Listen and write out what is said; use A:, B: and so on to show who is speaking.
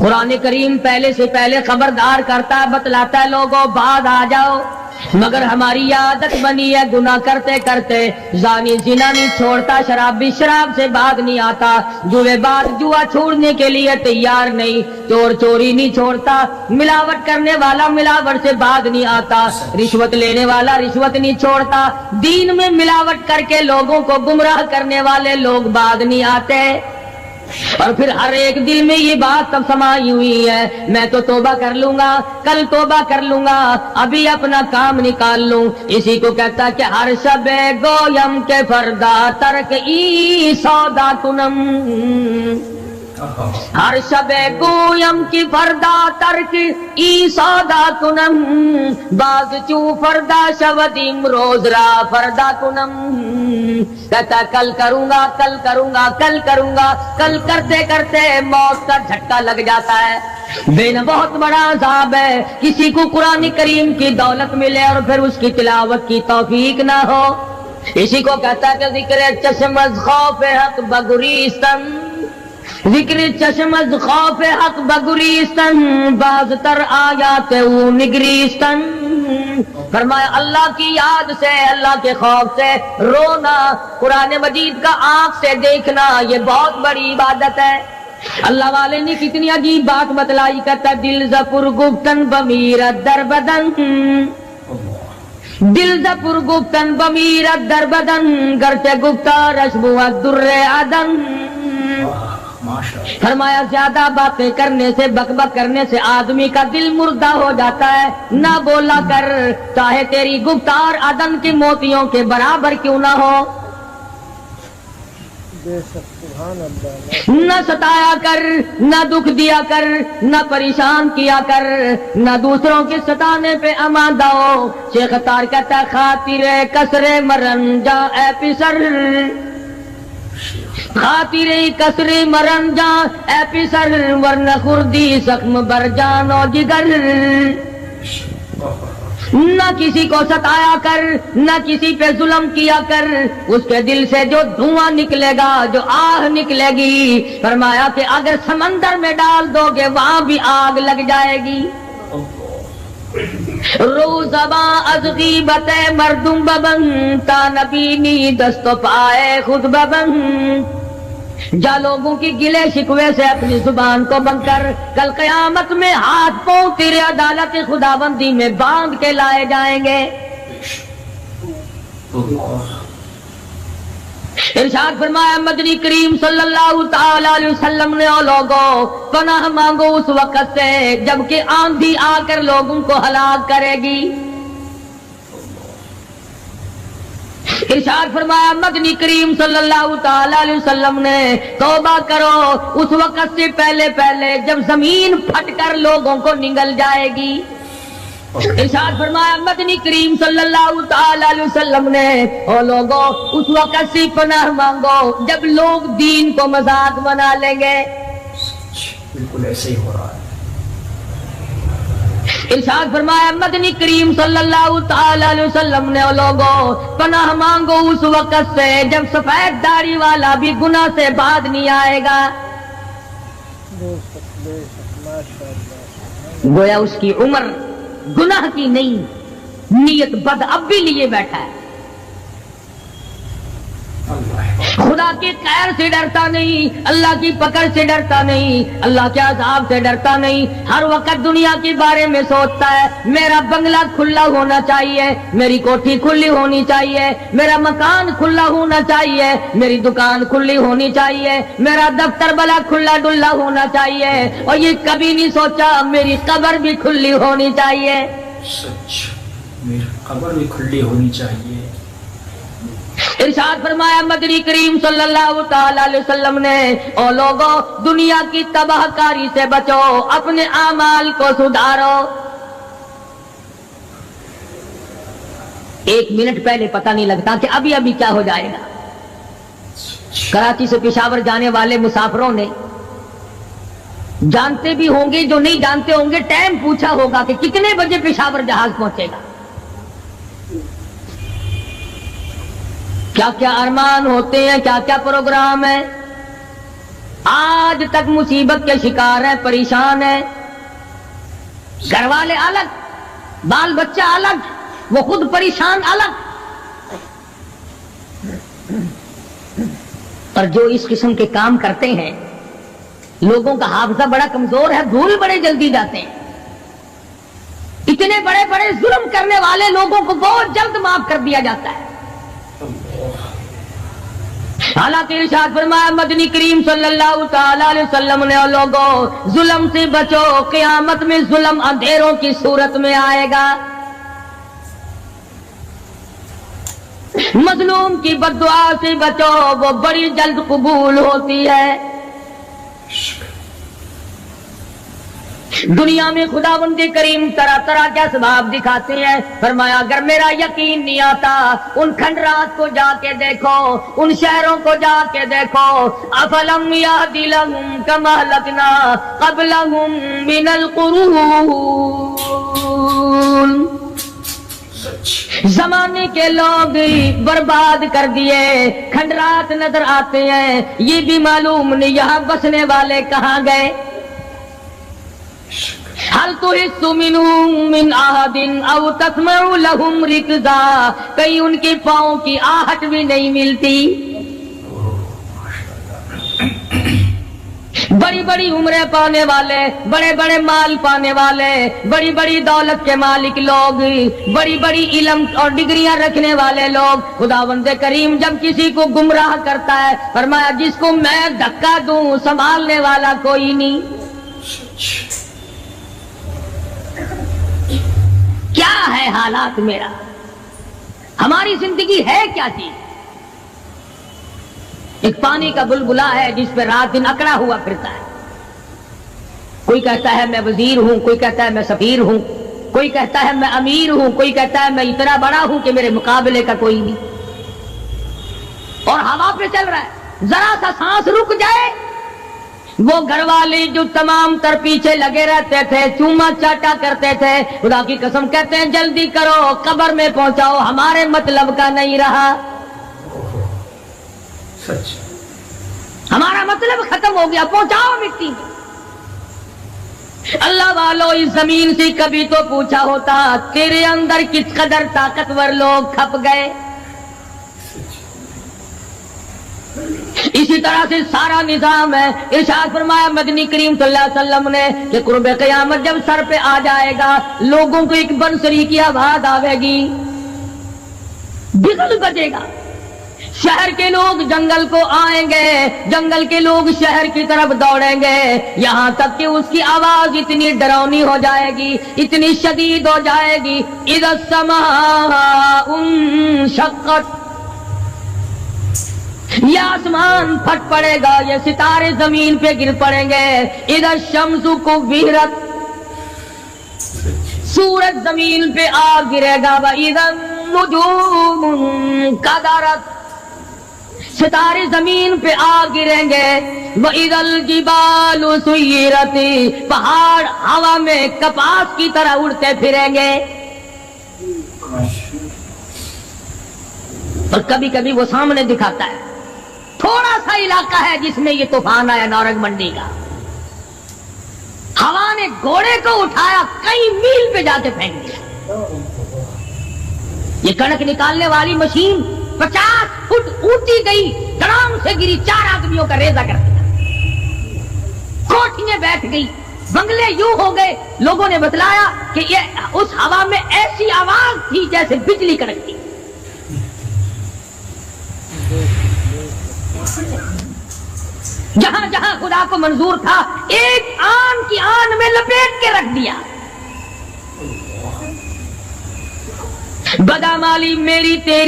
A: قرآن کریم پہلے سے پہلے خبردار کرتا ہے، بتلاتا ہے لوگوں بعد آ جاؤ، مگر ہماری عادت بنی ہے گناہ کرتے کرتے زانی زنا نہیں چھوڑتا، شرابی شراب سے بعد نہیں آتا، جوے بعد جوا چھوڑنے کے لیے تیار نہیں، چور چوری نہیں چھوڑتا، ملاوٹ کرنے والا ملاوٹ سے بعد نہیں آتا، رشوت لینے والا رشوت نہیں چھوڑتا، دین میں ملاوٹ کر کے لوگوں کو گمراہ کرنے والے لوگ بعد نہیں آتے۔ اور پھر ہر ایک دل میں یہ بات تب سمائی ہوئی ہے، میں تو توبہ کر لوں گا، کل توبہ کر لوں گا، ابھی اپنا کام نکال لوں۔ اسی کو کہتا کہ ہر شب گویم کے فردا ترک ای سودا کنم، ہر شب گویم کی فردا ترک ای سودا کنم، باز چو فردا شود امروز را فردا کنم، کہتا کل کروں گا کل کروں گا کل کروں گا، کل کرتے کرتے موت کا جھٹکا لگ جاتا ہے۔ بین بہت بڑا عذاب ہے کسی کو قرآن کریم کی دولت ملے اور پھر اس کی تلاوت کی توفیق نہ ہو۔ اسی کو کہتا ہے کہ ذکر چشم از خوف حق بگریستن، ذکر چشم از خوف حق بگریستن، باز تر آیات او نگریستن، فرمایا اللہ کی یاد سے اللہ کے خوف سے رونا، قرآن مجید کا آنکھ سے دیکھنا یہ بہت بڑی عبادت ہے۔ اللہ والے نے کتنی عجیب بات بتلائی، کہتا دل زپر گفتن بمیرت در بدن، دل زپر گفتن بمیرت در بدن، گرچہ گفتہ رشبوت در عدن، فرمایا زیادہ باتیں کرنے سے بک بک کرنے سے آدمی کا دل مردہ ہو جاتا ہے، نہ بولا کر چاہے تیری گفتار عدن کے موتیوں کے برابر کیوں نہ ہو، نہ ستایا کر، نہ دکھ دیا کر، نہ پریشان کیا کر، نہ دوسروں کے ستانے پہ آمادہ ہو۔ شیخ تار کہتا خاطر کسر مرن جا اے پسر، خاطر کسر مرن جا اے پسر، ورنہ خردی زخم بر جان و جگر، نہ کسی کو ستایا کر، نہ کسی پہ ظلم کیا کر، اس کے دل سے جو دھواں نکلے گا، جو آہ نکلے گی، فرمایا کہ اگر سمندر میں ڈال دو گے وہاں بھی آگ لگ جائے گی۔ روزباں از غیبت مردم ببن، تا نبینی دست و پائے خود ببن، جا لوگوں کی گلے شکوے سے اپنی زبان کو بند کر، کل قیامت میں ہاتھ پاؤں تیرے عدالت خداوندی میں باندھ کے لائے جائیں گے۔ ارشاد فرمایا مدنی کریم صلی اللہ تعالی علیہ وسلم نے او لوگوں پناہ مانگو اس وقت سے جبکہ آندھی آ کر لوگوں کو ہلاک کرے گی۔ ارشاد فرمایا مدنی کریم صلی اللہ تعالی علیہ وسلم نے توبہ کرو اس وقت سے پہلے پہلے جب زمین پھٹ کر لوگوں کو نگل جائے گی۔ ارشاد فرمایا مدنی کریم صلی اللہ تعالی علیہ وسلم نے او لوگوں اس وقت سے پناہ مانگو جب لوگ دین کو مذاق بنا لیں گے۔
B: بالکل ایسے ہی ہو رہا ہے۔
A: ارشاد فرمایا مدنی کریم صلی اللہ تعالی علیہ وسلم نے لوگوں پناہ مانگو اس وقت سے جب سفید داڑھی والا بھی گناہ سے بعد نہیں آئے گا۔ گویا اس کی عمر گناہ کی نہیں، نیت بد اب بھی لیے بیٹھا ہے، خدا کی خیر سے ڈرتا نہیں، اللہ کی پکڑ سے ڈرتا نہیں، اللہ کے عذاب سے ڈرتا نہیں، ہر وقت دنیا کے بارے میں سوچتا ہے میرا بنگلہ کھلا ہونا چاہیے، میری کوٹھی کھلی ہونی چاہیے، میرا مکان کھلا ہونا چاہیے، میری دکان کھلی ہونی چاہیے، میرا دفتر بلا کھلا ڈلا ہونا چاہیے، اور یہ کبھی نہیں سوچا میری قبر بھی کھلی ہونی چاہیے۔
B: سچ، میری قبر بھی کھلی ہونی چاہیے۔
A: ارشاد فرمایا مدنی کریم صلی اللہ تعالی علیہ وسلم نے او لوگوں دنیا کی تباہ کاری سے بچو، اپنے اعمال کو سدھارو۔ ایک منٹ پہلے پتہ نہیں لگتا کہ ابھی ابھی کیا ہو جائے گا۔ کراچی سے پشاور جانے والے مسافروں نے جانتے بھی ہوں گے، جو نہیں جانتے ہوں گے ٹائم پوچھا ہوگا کہ کتنے بجے پشاور جہاز پہنچے گا۔ کیا کیا ارمان ہوتے ہیں، کیا کیا پروگرام ہے۔ آج تک مصیبت کے شکار ہیں، پریشان ہیں، گھر والے الگ، بال بچہ الگ، وہ خود پریشان الگ. اور جو اس قسم کے کام کرتے ہیں لوگوں کا حافظہ بڑا کمزور ہے، بھول بڑے جلدی جاتے ہیں. اتنے بڑے بڑے ظلم کرنے والے لوگوں کو بہت جلد معاف کر دیا جاتا ہے. حالانکہ ارشاد فرمایا مدنی کریم صلی اللہ تعالی علیہ وسلم نے، لوگوں ظلم سے بچو، قیامت میں ظلم اندھیروں کی صورت میں آئے گا. مظلوم کی بددعا سے بچو، وہ بڑی جلد قبول ہوتی ہے. دنیا میں خداوند کریم طرح طرح کے اسباب دکھاتے ہیں. فرمایا اگر میرا یقین نہیں آتا ان کھنڈرات کو جا کے دیکھو، ان شہروں کو جا کے دیکھو. افلم یہد لہم کما اہلکنا قبلہم من القرون، زمانے کے لوگ برباد کر دیے، کھنڈرات نظر آتے ہیں، یہ بھی معلوم نہیں یہاں بسنے والے کہاں گئے. حل تحس منہم من احد او تسمع لہم رکزا، کہیں ان کے پاؤں کی آہٹ بھی نہیں ملتی. بڑی بڑی عمریں پانے والے، بڑے بڑے مال پانے والے، بڑی بڑی دولت کے مالک لوگ، بڑی بڑی علم اور ڈگریاں رکھنے والے لوگ، خداوند کریم جب کسی کو گمراہ کرتا ہے فرمایا جس کو میں دھکا دوں سنبھالنے والا کوئی نہیں. کیا ہے حالات میرا، ہماری زندگی ہے کیا چیز؟ ایک پانی کا بلبلا ہے جس پہ رات دن اکڑا ہوا پھرتا ہے. کوئی کہتا ہے میں وزیر ہوں، کوئی کہتا ہے میں سفیر ہوں، کوئی کہتا ہے میں امیر ہوں، کوئی کہتا ہے میں اتنا بڑا ہوں کہ میرے مقابلے کا کوئی نہیں. اور ہوا پہ چل رہا ہے، ذرا سا سانس رک جائے وہ گھر والے جو تمام تر پیچھے لگے رہتے تھے، چوما چاٹا کرتے تھے، خدا کی قسم کہتے ہیں جلدی کرو قبر میں پہنچاؤ، ہمارے مطلب کا نہیں رہا،
B: سچ
A: ہمارا مطلب ختم ہو گیا، پہنچاؤ مٹی میں. اللہ والو اس زمین سے کبھی تو پوچھا ہوتا تیرے اندر کس قدر طاقتور لوگ کھپ گئے. اسی طرح سے سارا نظام ہے. ارشاد فرمایا مدنی کریم صلی اللہ علیہ وسلم نے کہ قرب قیامت جب سر پہ آ جائے گا لوگوں کو ایک بنسری کی آواز آئے گی، بگل بجے گا، شہر کے لوگ جنگل کو آئیں گے، جنگل کے لوگ شہر کی طرف دوڑیں گے، یہاں تک کہ اس کی آواز اتنی ڈراؤنی ہو جائے گی، اتنی شدید ہو جائے گی، اذا السماء انشقت، یہ آسمان پھٹ پڑے گا، یہ ستارے زمین پہ گر پڑیں گے، اذا الشمس کورت، سورج زمین پہ آ گرے گا، واذا النجوم انکدرت، ستارے زمین پہ آ گریں گے، وَإِذَا الْجِبَالُ سُيِّرَتْ، پہاڑ ہوا میں کپاس کی طرح اڑتے پھریں گے. اور کبھی کبھی وہ سامنے دکھاتا ہے تھوڑا سا علاقہ ہے جس میں یہ طوفان آیا نورنگ منڈی کا، ہوا نے گھوڑے کو اٹھایا کئی میل پہ جا کے پھینک دیا. یہ کڑک نکالنے والی مشین 50 فٹ اونچی گئی، دڑام سے گری، 4 آدمیوں کا ریزہ کر دیا، کوٹھیاں بیٹھ گئی، بنگلے یوں ہو گئے. لوگوں نے بتلایا کہ یہ اس ہوا میں ایسی آواز تھی جیسے بجلی کڑکتی. جہاں جہاں خدا کو منظور تھا ایک آن کی آن میں لپیٹ کے رکھ دیا. بدامالی میری تیری